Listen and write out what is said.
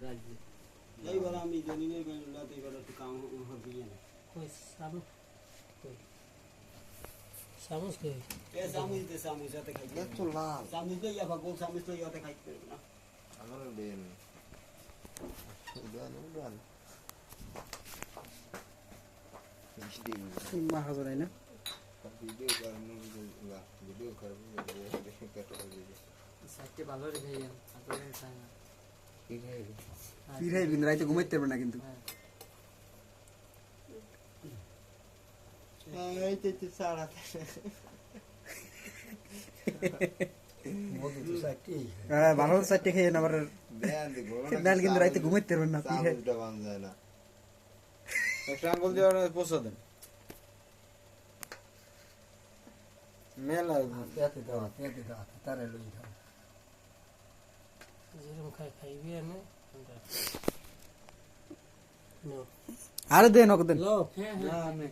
রাজি এইবার আমি জানি না রাতে এবার একটু কাম হবে না কই সামু কই সামুস কই এ সামুই সাথে খাইতে এত লাল সামুই তো ইয়া গোল সামুই তো ইয়াতে খাইতে না আমার দেন দেন মা হাজার না ভিডিও করবো সাইতে ভালো রে ভাই আপনাদের চাই না পিরাই কিন্তু রাইতে ঘুমাইতে পারবে না কিন্তু এই তো সারা মধু তো সাইতে ভালো চারটে খেয়ে না আবার ডাল কিন্তু রাইতে ঘুমাইতে পারবেন না পিরাই সাবুটা বান যায় না একটা আঙ্গুল দিয়ে পোষা দেন মেলা পেতে দাও তারে লই দাও যেরকম খাইবি আমি আরে দেন ওকে দেন লো হ্যাঁ হ্যাঁ না আমি